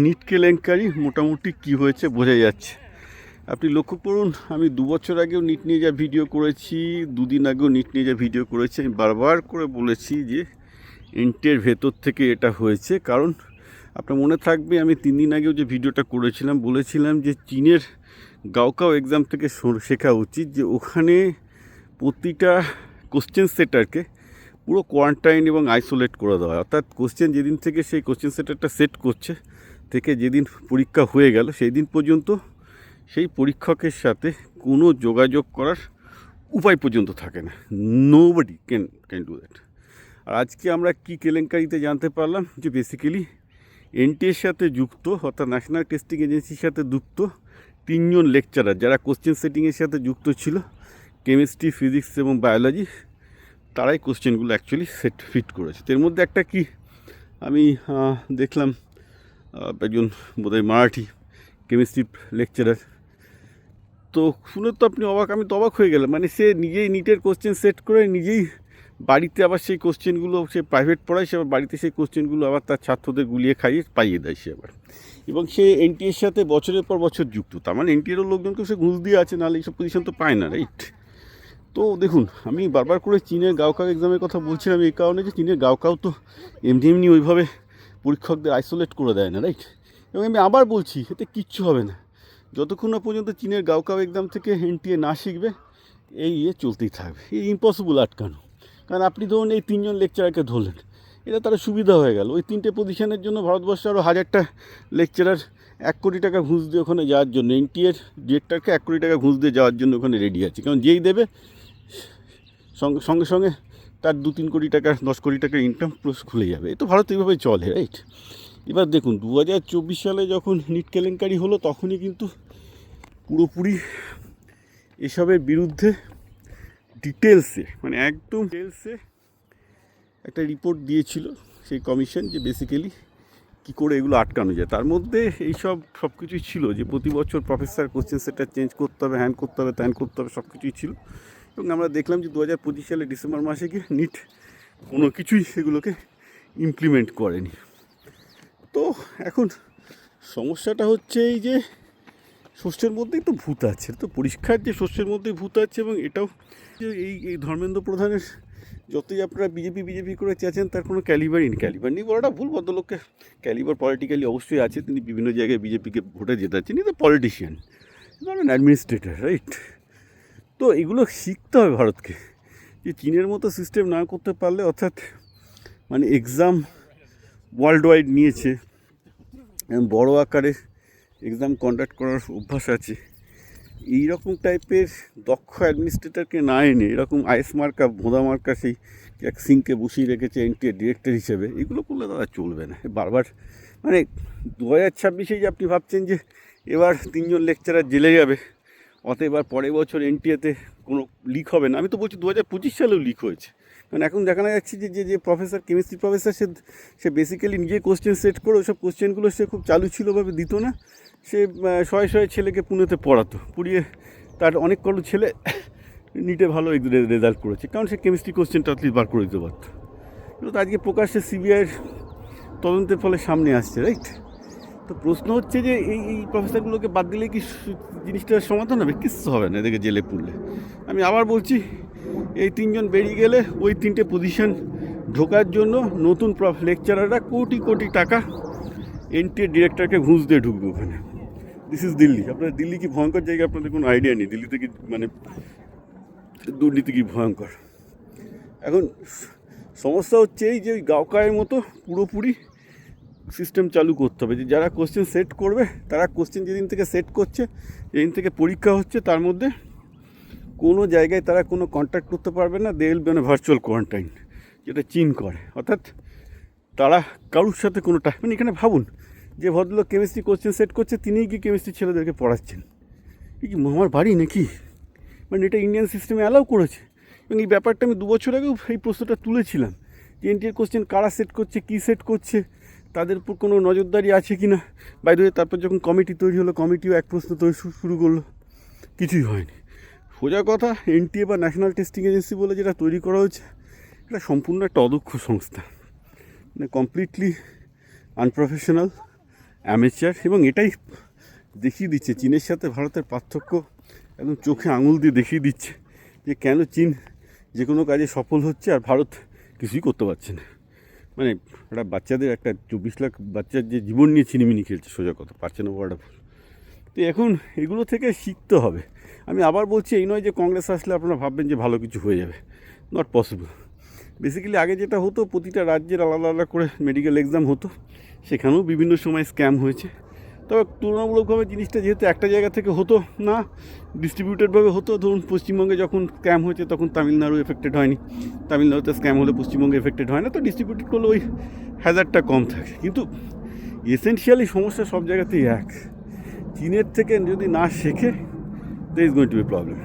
NEET কেলেঙ্কারি মোটামুটি কি হয়েছে বোঝা যাচ্ছে। আপনি লক্ষ্য করুন, আমি 2 বছর আগেও নিট নিয়ে যা ভিডিও করেছি, 2 দিন আগেও নিট নিয়ে যা ভিডিও করেছি, আমি বারবার করে বলেছি যে এনটিএর ভেতর থেকে এটা হয়েছে। কারণ আপনার মনে থাকবে, আমি 3 দিন আগেও যে ভিডিওটা করেছিলাম বলেছিলাম যে চীনের গাওকাও এক্সাম থেকে শেখা উচিত যে ওখানে প্রতিটা কোশ্চেন সেটারকে পুরো কোয়ারেন্টাইন এবং আইসোলেট করে দেওয়া হয়। অর্থাৎ কোশ্চেন যেদিন থেকে সেই কোশ্চেন সেটারটা সেট করছে থেকে যেদিন পরীক্ষা হয়ে গেল সেই দিন পর্যন্ত সেই পরীক্ষকের সাথে কোনো যোগাযোগ করার উপায় পর্যন্ত থাকে না। Nobody can do that. আর আজকে আমরা কি কেলেঙ্কারিতে জানতে পারলাম যে বেসিক্যালি এনটিএর সাথে যুক্ত, অর্থাৎ ন্যাশনাল টেস্টিং এজেন্সির সাথে যুক্ত 3জন লেকচারার যারা কোশ্চেন সেটিংয়ের সাথে যুক্ত ছিল, কেমিস্ট্রি, ফিজিক্স এবং বায়োলজি, তারাই কোশ্চেনগুলো অ্যাকচুয়ালি ফিট করেছে। এর মধ্যে একটা কি আমি দেখলাম, একজন বোধহয় মারাঠি কেমিস্ট্রি লেকচারার, তো শুনে তো আপনি অবাক, আমি তো অবাক হয়ে গেলাম। মানে সে নিজেই নিটের কোশ্চেন সেট করে নিজেই বাড়িতে আবার সেই কোশ্চেনগুলো, সে প্রাইভেট পড়ায়, সে আবার বাড়িতে সেই কোশ্চেনগুলো আবার তার ছাত্রদের গুলিয়ে খাইয়ে পাইয়ে দেয় সে আবার। এবং সে এনটিএর সাথে বছরের পর বছর যুক্ত। তার মানে এনটিএরও লোকজনকে সে ঘুষ দিয়ে আছে, নাহলে এইসব পজিশন তো পায় না, রাইট? তো দেখুন, আমি বারবার করে চীনের গাওকাও এক্সামের কথা বলছিলাম এই কারণে যে চীনের গাওকাও তো এমনি ওইভাবে পরীক্ষকদের আইসোলেট করে দেয় না, রাইট? এবং আমি আবার বলছি, এতে কিচ্ছু হবে না যতক্ষণ না পর্যন্ত চীনের গাওকাও এক্সাম থেকে এনটিএ না শিখবে। এই চলতেই থাকবে, এই ইম্পসিবল আটকানো। কারণ আপনি ধরুন এই 3জন লেকচারারকে ধরলেন, এটা তারা সুবিধা হয়ে গেল। ওই 3টে পজিশনের জন্য ভারতবর্ষে আরও 1000টা লেকচারার 1 কোটি টাকা ঘুষ দিয়ে ওখানে যাওয়ার জন্য, এনটিএর ডিরেক্টরকে 1 কোটি টাকা ঘুষ দিয়ে যাওয়ার জন্য ওখানে রেডি আছে। কারণ যেই দেবে সঙ্গে সঙ্গে তার 2-3 কোটি টাকা, 10 কোটি টাকার ইনকাম প্লাস খুলে যাবে। এ তো ভারত এইভাবেই চলে, রাইট? এবার দেখুন, 2024 সালে যখন নিট কেলেঙ্কারি হলো তখনই কিন্তু পুরোপুরি এসবের বিরুদ্ধে ডিটেলসে, মানে একদম ডিটেলসে একটা রিপোর্ট দিয়েছিল সেই কমিশন, যে বেসিক্যালি কী করে এগুলো আটকানো যায়। তার মধ্যে সব কিছুই ছিল, যে প্রতি বছর প্রফেসর কোশ্চেন সেটা চেঞ্জ করতে হবে, হ্যান করতে হবে, ত্যান করতে হবে, সব কিছুই ছিল। এবং আমরা দেখলাম যে 2025 সালে ডিসেম্বর মাসে গিয়ে নিট কোনো কিছুই সেগুলোকে ইমপ্লিমেন্ট করেনি। তো এখন সমস্যাটা হচ্ছে এই যে শস্যের মধ্যেই তো ভূত আছে, তো পরিষ্কার যে শস্যের মধ্যেই ভূত আছে। এবং এটাও যে এই ধর্মেন্দ্র প্রধানের যতই আপনারা বিজেপি করে চেয়েছেন, তার কোনো ক্যালিবার নেই বলাটা ভুল। ভদ্রলোককে ক্যালিবার পলিটিক্যালি অবশ্যই আছে, তিনি বিভিন্ন জায়গায় বিজেপিকে ভোটে জেতাচ্ছেন, কিন্তু পলিটিশিয়ান, নট অ্যাডমিনিস্ট্রেটর, রাইট? তো এগুলো শিখতে হবে ভারতকে, যে চীনের মতো সিস্টেম না করতে পারলে, অর্থাৎ মানে এক্সাম ওয়ার্ল্ড ওয়াইড নিয়েছে, বড় আকারে এক্সাম কন্ডাক্ট করার অভ্যাস আছে, এইরকম টাইপের দক্ষ অ্যাডমিনিস্ট্রেটরকে না এনে এরকম আইএস মার্কা, ভোঁদা মার্কা সেই এক সিংকে বসিয়ে রেখেছে এনটিএ ডিরেক্টর হিসেবে, এগুলো করলে দাদা চলবে না। বারবার মানে 2026 যে আপনি ভাবছেন যে এবার 3জন লেকচারার জেলে যাবে, অতএব এবার পরের বছর এনটিএতে কোনো লিক হবে না। আমি তো বলছি 2025 সালেও লিক হয়েছে। কারণ এখন দেখানো যাচ্ছে যে প্রফেসর, কেমিস্ট্রি প্রফেসর, সে বেসিক্যালি নিজে কোশ্চেন সেট করে ওইসব কোশ্চেনগুলো সে খুব চালু ছিলভাবে দিত না। সে শয়ে ছেলেকে পুনেতে পড়িয়ে তার অনেক কত ছেলে নিটে ভালো রেজাল্ট করেছে, কারণ সে কেমিস্ট্রি কোশ্চেনটা অ্যাটলিস্ট বার করে দিতে পারত। কিন্তু আজকে প্রকাশ্যে সিবিআইয়ের তদন্তের ফলে সামনে আসছে, রাইট? তো প্রশ্ন হচ্ছে যে এই প্রফেসরগুলোকে বাদ দিলে কি জিনিসটার সমাধান হবে? কিচ্ছু হবে না এদেরকে জেলে পুরলে। আমি আবার বলছি, এই 3জন বেরিয়ে গেলে ওই 3টে পজিশন ঢোকার জন্য নতুন লেকচারাররা কোটি টাকা এনটিএ ডিরেক্টরকে ঘুষ দিয়ে ঢুকবে ওখানে। This is Delhi. আপনার দিল্লি কি ভয়ঙ্কর জায়গা, আপনাদের কোনো আইডিয়া নেই। দিল্লিতে কি মানে দুর্নীতি কি ভয়ঙ্কর। এখন সমস্যা হচ্ছে এই যে ওই গাওকায়ের মতো পুরোপুরি সিস্টেম চালু করতে হবে, যে যারা কোশ্চেন সেট করবে তারা কোশ্চেন যেদিন থেকে সেট করছে, যেদিন থেকে পরীক্ষা হচ্ছে, তার মধ্যে কোনো জায়গায় তারা কোনো কন্ট্যাক্ট করতে পারবে না। They will be on virtual quarantine, যেটা চীন করে। অর্থাৎ তারা কারোর সাথে কোনো মানে এখানে ভাবুন, যে ভদ্রলোক কেমিস্ট্রি কোশ্চেন সেট করছে, তিনিই কি কেমিস্ট্রি ছেলেদেরকে পড়াচ্ছেন। এই কি আমার বাড়ি নাকি? মানে এটা ইন্ডিয়ান সিস্টেমে অ্যালাউ করেছে। এবং এই ব্যাপারটা আমি 2 বছর আগেও এই প্রশ্নটা তুলেছিলাম, যে এনটিএর কোশ্চেন কারা সেট করছে, কী সেট করছে, তাদের উপর কোনো নজরদারি আছে কি না। বাইরে তারপর যখন কমিটি তৈরি হলো, কমিটিও এক প্রশ্ন তৈরি শুরু করলো, কিছুই হয়নি। সোজা কথা, এনটিএ বা ন্যাশনাল টেস্টিং এজেন্সি বলে যেটা তৈরি করা হয়েছে, এটা সম্পূর্ণ একটা অদক্ষ সংস্থা, মানে কমপ্লিটলি আনপ্রফেশনাল। অ্যামেচার, এবং এটাই দেখিয়ে দিচ্ছে চীনের সাথে ভারতের পার্থক্য, একদম চোখে আঙুল দিয়ে দেখিয়ে দিচ্ছে যে কেন চীন যে কোনো কাজে সফল হচ্ছে আর ভারত কিছুই করতে পারছে না। মানে একটা বাচ্চাদের, একটা 24 লাখ বাচ্চার যে জীবন নিয়ে ছিনিমিনি খেলছে, সোজা কথা, পারছে না বড়টা ভুল। তো এখন এগুলো থেকে শিখতে হবে। আমি আবার বলছি, এই নয় যে কংগ্রেস আসলে আপনারা ভাববেন যে ভালো কিছু হয়ে যাবে, নট পসিবল। বেসিক্যালি আগে যেটা হতো, প্রতিটা রাজ্যের আলাদা আলাদা করে মেডিকেল এক্সাম হতো, সেখানেও বিভিন্ন সময় স্ক্যাম হয়েছে। তবে তুলনামূলকভাবে জিনিসটা যেহেতু একটা জায়গা থেকে হতো না, ডিস্ট্রিবিউটেডভাবে হতো। ধরুন পশ্চিমবঙ্গে যখন স্ক্যাম হয়েছে তখন তামিলনাড়ু এফেক্টেড হয়নি, তামিলনাড়ুতে স্ক্যাম হলে পশ্চিমবঙ্গে এফেক্টেড হয় না, তো ডিস্ট্রিবিউটেড করলে ওই হ্যাজারটা কম থাকে। কিন্তু এসেনশিয়ালি সমস্যা সব জায়গাতেই এক। চীনের থেকে যদি না শেখে, there is going to be a problem.